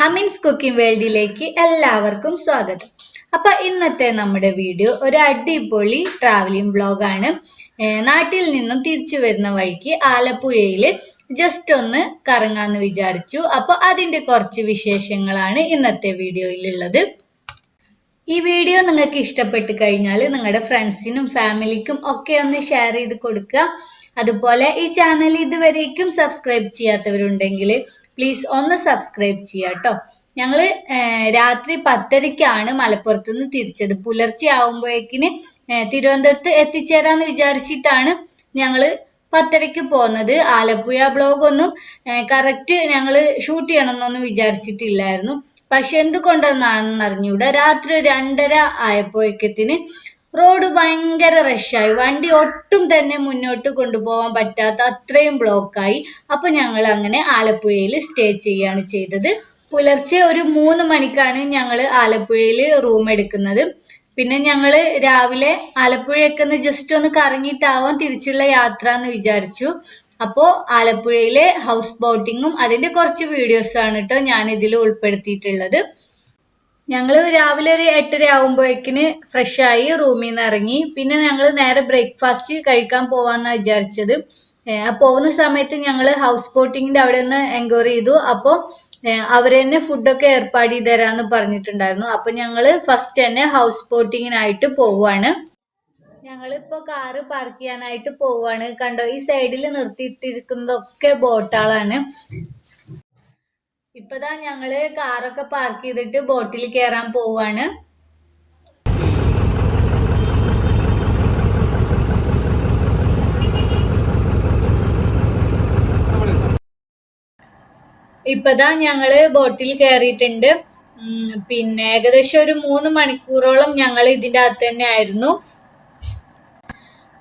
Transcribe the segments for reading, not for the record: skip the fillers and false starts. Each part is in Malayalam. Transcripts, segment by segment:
അമീൻസ് കുക്കിംഗ് വേൾഡിലേക്ക് എല്ലാവർക്കും സ്വാഗതം. അപ്പൊ ഇന്നത്തെ നമ്മുടെ വീഡിയോ ഒരു അടിപൊളി ട്രാവലിംഗ് വ്ലോഗാണ്. നാട്ടിൽ നിന്നും തിരിച്ചു വരുന്ന വഴിക്ക് ആലപ്പുഴയില് ജസ്റ്റ് ഒന്ന് കറങ്ങാന്ന് വിചാരിച്ചു. അപ്പൊ അതിന്റെ കുറച്ച് വിശേഷങ്ങളാണ് ഇന്നത്തെ വീഡിയോയിലുള്ളത്. ഈ വീഡിയോ നിങ്ങൾക്ക് ഇഷ്ടപ്പെട്ട് കഴിഞ്ഞാൽ നിങ്ങളുടെ ഫ്രണ്ട്സിനും ഫാമിലിക്കും ഒക്കെ ഒന്ന് ഷെയർ ചെയ്ത് കൊടുക്കുക. അതുപോലെ ഈ ചാനൽ ഇതുവരേക്കും സബ്സ്ക്രൈബ് ചെയ്യാത്തവരുണ്ടെങ്കിൽ പ്ലീസ് ഒന്ന് സബ്സ്ക്രൈബ് ചെയ്യുക കേട്ടോ. ഞങ്ങള് രാത്രി 10:30ക്കാണ് മലപ്പുറത്ത് നിന്ന് തിരിച്ചത്. പുലർച്ചെ ആവുമ്പോഴേക്കിന് തിരുവനന്തപുരത്ത് എത്തിച്ചേരാന്ന് വിചാരിച്ചിട്ടാണ് ഞങ്ങള് 10:30ക്ക് പോന്നത്. ആലപ്പുഴ ബ്ലോഗ് ഒന്നും കറക്റ്റ് ഞങ്ങള് ഷൂട്ട് ചെയ്യണമെന്നൊന്നും വിചാരിച്ചിട്ടില്ലായിരുന്നു. പക്ഷെ എന്തുകൊണ്ടെന്നാണെന്ന് അറിഞ്ഞൂടാ, രാത്രി 2:30 ആയപ്പോഴേക്കത്തിന് റോഡ് ഭയങ്കര റഷായി. വണ്ടി ഒട്ടും തന്നെ മുന്നോട്ട് കൊണ്ടുപോകാൻ പറ്റാത്ത അത്രയും ബ്ലോക്കായി. അപ്പൊ ഞങ്ങൾ അങ്ങനെ ആലപ്പുഴയിൽ സ്റ്റേ ചെയ്യാണ് ചെയ്തത്. പുലർച്ചെ ഒരു 3 മണിക്കാണ് ഞങ്ങൾ ആലപ്പുഴയിൽ റൂം എടുക്കുന്നത്. പിന്നെ ഞങ്ങള് രാവിലെ ആലപ്പുഴയൊക്കെ ഒന്ന് ജസ്റ്റ് ഒന്ന് കറങ്ങിയിട്ടാവാം തിരിച്ചുള്ള യാത്ര എന്ന് വിചാരിച്ചു. അപ്പോ ആലപ്പുഴയിലെ ഹൗസ് ബോട്ടിങ്ങും അതിന്റെ കുറച്ച് വീഡിയോസ് ആണ് കേട്ടോ ഞാൻ ഇതിൽ ഉൾപ്പെടുത്തിയിട്ടുള്ളത്. ഞങ്ങള് രാവിലെ ഒരു 8:30 ആവുമ്പോഴേക്കിന് ഫ്രഷ് ആയി റൂമിൽ നിന്ന് ഇറങ്ങി. പിന്നെ ഞങ്ങൾ നേരെ ബ്രേക്ക്ഫാസ്റ്റ് കഴിക്കാൻ പോവാന്നാ വിചാരിച്ചത്. പോകുന്ന സമയത്ത് ഞങ്ങൾ ഹൗസ് ബോട്ടിങ്ങിന്റെ അവിടെ ഒന്ന് എൻക്വയറി ചെയ്തു. അപ്പോ അവര് തന്നെ ഫുഡൊക്കെ ഏർപ്പാട് ചെയ്ത് തരാന്ന് പറഞ്ഞിട്ടുണ്ടായിരുന്നു. അപ്പൊ ഞങ്ങള് ഫസ്റ്റ് തന്നെ ഹൗസ് ബോട്ടിങ്ങിനായിട്ട് പോവാണ്. ഞങ്ങളിപ്പോ കാറ് പാർക്ക് ചെയ്യാനായിട്ട് പോവാണ്. കണ്ടോ, ഈ സൈഡിൽ നിർത്തിയിട്ടിരിക്കുന്നതൊക്കെ ബോട്ടുകളാണ്. ഇപ്പതാ ഞങ്ങള് കാറൊക്കെ പാർക്ക് ചെയ്തിട്ട് ബോട്ടിൽ കയറാൻ പോവാണ്. ഇപ്പതാ ഞങ്ങള് ബോട്ടിൽ കയറിയിട്ടുണ്ട്. പിന്നെ ഏകദേശം ഒരു 3 മണിക്കൂറോളം ഞങ്ങൾ ഇതിന്റെ അകത്ത് തന്നെ ആയിരുന്നു.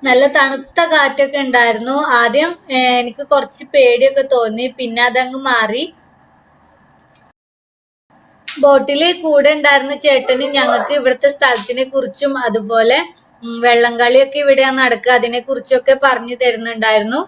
നല്ല തണുത്ത കാറ്റൊക്കെ ഉണ്ടായിരുന്നു. ആദ്യം എനിക്ക് കുറച്ച് പേടിയൊക്കെ തോന്നി, പിന്നെ അതങ്ങ് മാറി. ബോട്ടില് കൂടെ ഉണ്ടായിരുന്ന ചേട്ടന് ഞങ്ങൾക്ക് ഇവിടുത്തെ സ്ഥലത്തിനെ കുറിച്ചും അതുപോലെ വെള്ളംകളിയൊക്കെ ഇവിടെയാണ് നടക്കുക അതിനെ കുറിച്ചൊക്കെ പറഞ്ഞു തരുന്നുണ്ടായിരുന്നു.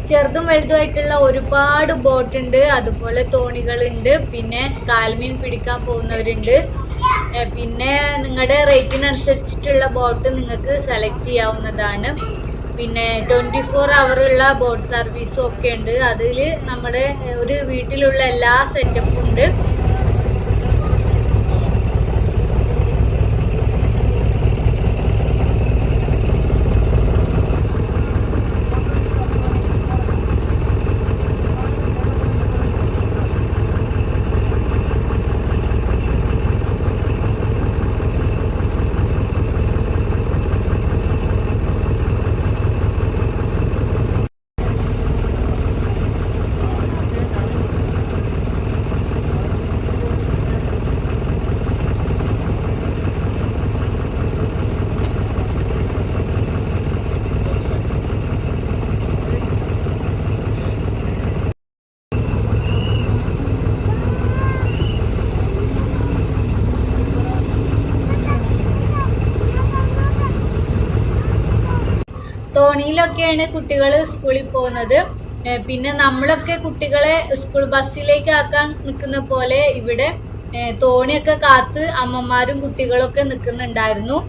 ചെറുതും വലുതുമായിട്ടുള്ള ഒരുപാട് ബോട്ട് ഉണ്ട്, അതുപോലെ തോണികളുണ്ട്, പിന്നെ കാൽമീൻ പിടിക്കാൻ പോകുന്നവരുണ്ട്. പിന്നെ നിങ്ങളുടെ റേറ്റിനനുസരിച്ചിട്ടുള്ള ബോട്ട് നിങ്ങൾക്ക് സെലക്ട് ചെയ്യാവുന്നതാണ്. പിന്നെ 24 ഹവറുള്ള ബോട്ട് സർവീസും ഒക്കെ ഉണ്ട്. അതിൽ നമ്മുടെ ഒരു വീട്ടിലുള്ള എല്ലാ സെറ്റപ്പും ഉണ്ട്. തോണിയിലൊക്കെയാണ് കുട്ടികൾ സ്കൂളിൽ പോകുന്നത്. പിന്നെ നമ്മളൊക്കെ കുട്ടികളെ സ്കൂൾ ബസ്സിലേക്ക് ആക്കാൻ നിൽക്കുന്ന പോലെ ഇവിടെ തോണിയൊക്കെ കാത്ത് അമ്മമാരും കുട്ടികളൊക്കെ നിൽക്കുന്നുണ്ടായിരുന്നു.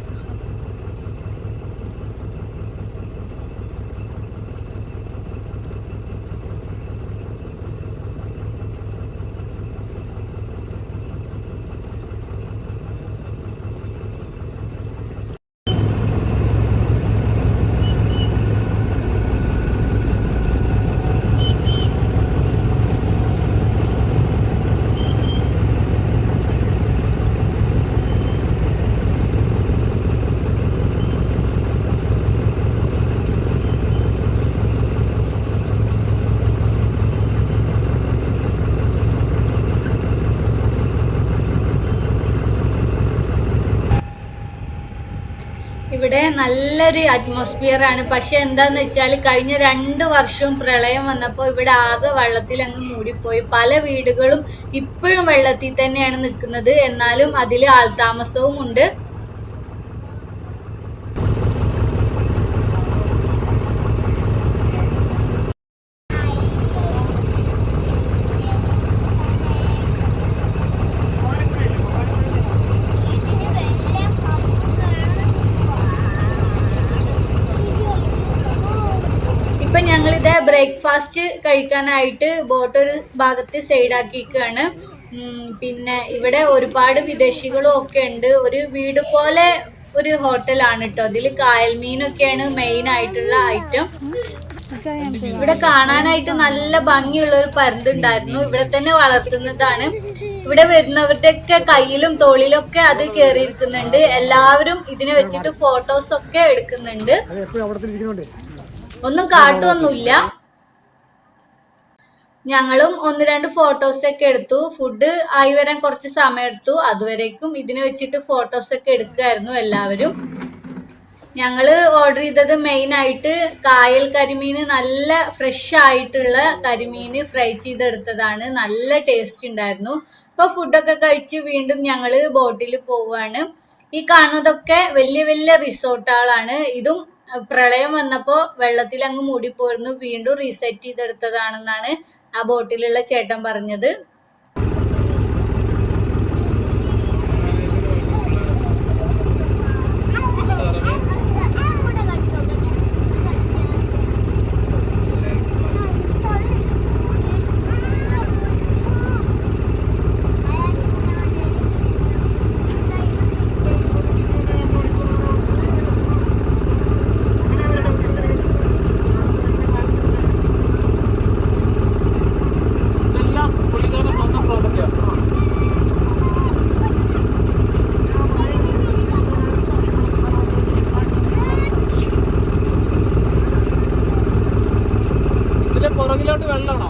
ഇവിടെ നല്ലൊരു അറ്റ്മോസ്ഫിയർ ആണ്. പക്ഷെ എന്താന്ന് വെച്ചാൽ കഴിഞ്ഞ 2 വർഷവും പ്രളയം വന്നപ്പോൾ ഇവിടെ ആകെ വെള്ളത്തിൽ അങ്ങ് മൂടിപ്പോയി. പല വീടുകളും ഇപ്പോഴും വെള്ളത്തിൽ തന്നെയാണ് നിൽക്കുന്നത്. എന്നാലും അതിൽ ആൾതാമസവും ഉണ്ട്. ഇപ്പൊ ഞങ്ങളിത് ബ്രേക്ക്ഫാസ്റ്റ് കഴിക്കാനായിട്ട് ബോട്ട് ഒരു ഭാഗത്ത് സൈഡ് ആക്കിയിരിക്കുകയാണ്. പിന്നെ ഇവിടെ ഒരുപാട് വിദേശികളും ഒക്കെ ഉണ്ട്. ഒരു വീട് പോലെ ഒരു ഹോട്ടലാണ് കേട്ടോ. അതിൽ കായൽ മീനൊക്കെയാണ് മെയിൻ ആയിട്ടുള്ള ഐറ്റം. ഇവിടെ കാണാനായിട്ട് നല്ല ഭംഗിയുള്ള ഒരു പരുന്തുണ്ടായിരുന്നു. ഇവിടെ തന്നെ വളർത്തുന്നതാണ്. ഇവിടെ വരുന്നവരുടെയൊക്കെ കയ്യിലും തോളിലൊക്കെ അത് കേറിയിരിക്കുന്നുണ്ട്. എല്ലാവരും ഇതിനെ വെച്ചിട്ട് ഫോട്ടോസ് ഒക്കെ എടുക്കുന്നുണ്ട്. ഒന്നും കാട്ടുമൊന്നുമില്ല. ഞങ്ങളും 1-2 ഫോട്ടോസ് ഒക്കെ എടുത്തു. ഫുഡ് ആയി വരാൻ കുറച്ച് സമയം എടുത്തു. അതുവരേക്കും ഇതിനെ വെച്ചിട്ട് ഫോട്ടോസ് ഒക്കെ എടുക്കുമായിരുന്നു എല്ലാവരും. ഞങ്ങള് ഓർഡർ ചെയ്തത് മെയിൻ ആയിട്ട് കായൽ കരിമീൻ, നല്ല ഫ്രഷ് ആയിട്ടുള്ള കരിമീൻ ഫ്രൈ ചെയ്തെടുത്തതാണ്. നല്ല ടേസ്റ്റ് ഉണ്ടായിരുന്നു. അപ്പൊ ഫുഡൊക്കെ കഴിച്ച് വീണ്ടും ഞങ്ങള് ബോട്ടിൽ പോവാണ്. ഈ കാണുന്നതൊക്കെ വലിയ വലിയ റിസോർട്ടുകളാണ്. ഇതും പ്രളയം വന്നപ്പോ വെള്ളത്തിൽ അങ്ങ് മൂടിപ്പോയിരുന്നു. വീണ്ടും റീസെറ്റ് ചെയ്തെടുത്തതാണെന്നാണ് ആ ബോട്ടിലുള്ള ചേട്ടൻ പറഞ്ഞത്. പുറകിലോട്ട് വെള്ളമാണോ?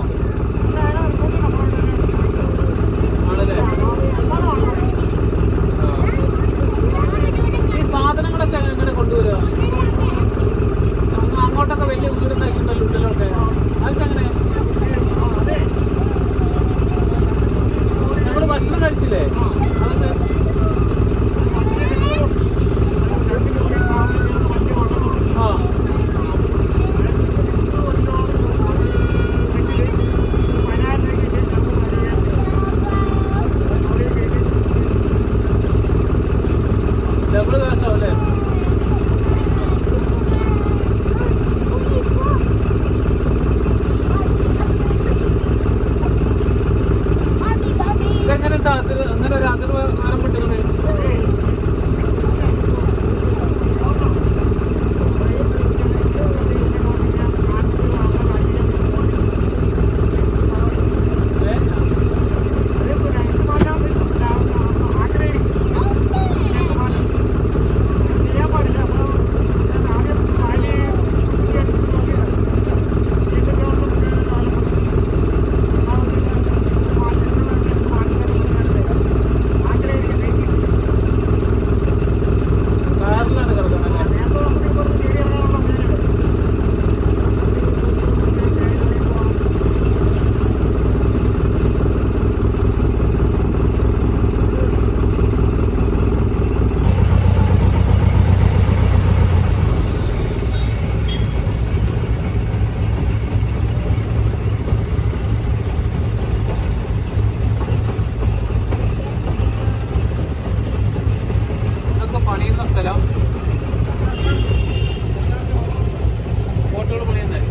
ഈ സാധനങ്ങളൊക്കെ എങ്ങനെ കൊണ്ടുവരുക? അങ്ങോട്ടൊക്കെ വലിയ വീടുണ്ടാക്കിയിട്ടുണ്ടല്ലോ ഉള്ളിലൊക്കെ. അതൊക്കെ എങ്ങനെ? നമ്മള് ഭക്ഷണം കഴിച്ചില്ലേ? അതൊക്കെ അങ്ങനെ ഒരു അതിർ ആരംഭിട്ടില്ലേ? പണിയുന്ന സ്ഥലം ബോട്ടുകൾ പണിയുന്നത്.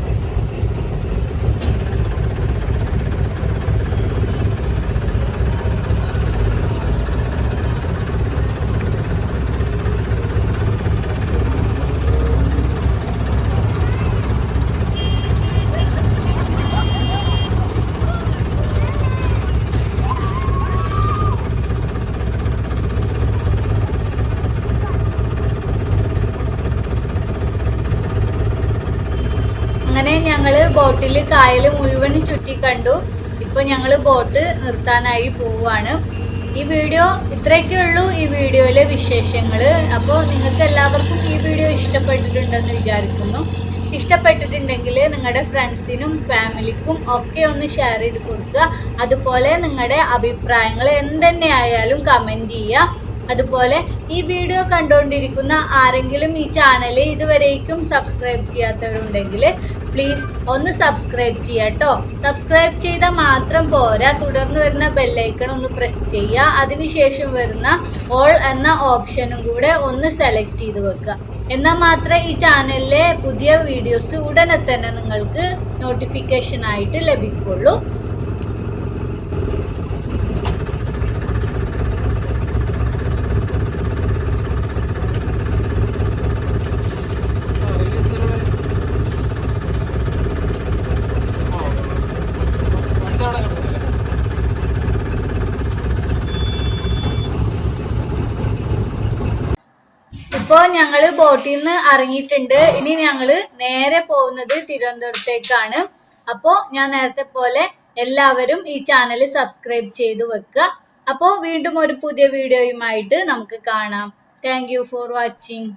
അങ്ങനെ ഞങ്ങള് ബോട്ടില് കായല് മുഴുവനും ചുറ്റി കണ്ടു. ഇപ്പൊ ഞങ്ങള് ബോട്ട് നിർത്താനായി പോവാണ്. ഈ വീഡിയോ ഇത്രയൊക്കെ ഉള്ളൂ ഈ വീഡിയോയിലെ വിശേഷങ്ങൾ. അപ്പോൾ നിങ്ങൾക്ക് എല്ലാവർക്കും ഈ വീഡിയോ ഇഷ്ടപ്പെട്ടിട്ടുണ്ടെന്ന് വിചാരിക്കുന്നു. ഇഷ്ടപ്പെട്ടിട്ടുണ്ടെങ്കിൽ നിങ്ങളുടെ ഫ്രണ്ട്സിനും ഫാമിലിക്കും ഒക്കെ ഒന്ന് ഷെയർ ചെയ്ത് കൊടുക്കുക. അതുപോലെ നിങ്ങളുടെ അഭിപ്രായങ്ങൾ എന്തെന്നെ ആയാലും കമൻറ്റ് ചെയ്യുക. അതുപോലെ ഈ വീഡിയോ കണ്ടുകൊണ്ടിരിക്കുന്ന ആരെങ്കിലും ഈ ചാനൽ ഇതുവരേക്കും സബ്സ്ക്രൈബ് ചെയ്യാത്തവരുണ്ടെങ്കിൽ പ്ലീസ് ഒന്ന് സബ്സ്ക്രൈബ് ചെയ്യാട്ടോ. സബ്സ്ക്രൈബ് ചെയ്താൽ മാത്രം പോരാ, തുടർന്ന് വരുന്ന ബെല്ലൈക്കൺ ഒന്ന് പ്രസ് ചെയ്യുക. അതിനുശേഷം വരുന്ന ഓൾ എന്ന ഓപ്ഷനും കൂടെ ഒന്ന് സെലക്ട് ചെയ്ത് വെക്കുക. എന്നാൽ മാത്രമേ ഈ ചാനലിലെ പുതിയ വീഡിയോസ് ഉടനെ തന്നെ നിങ്ങൾക്ക് നോട്ടിഫിക്കേഷൻ ആയിട്ട് ലഭിക്കുള്ളൂ. ഇപ്പോ ഞങ്ങള് ബോട്ടിൽ നിന്ന് ഇറങ്ങിയിട്ടുണ്ട്. ഇനി ഞങ്ങള് നേരെ പോകുന്നത് തിരുവനന്തപുരത്തേക്കാണ്. അപ്പോ ഞാൻ നേരത്തെ പോലെ എല്ലാവരും ഈ ചാനൽ സബ്സ്ക്രൈബ് ചെയ്ത് വെക്കുക. അപ്പോൾ വീണ്ടും ഒരു പുതിയ വീഡിയോയുമായിട്ട് നമുക്ക് കാണാം. Thank you for watching.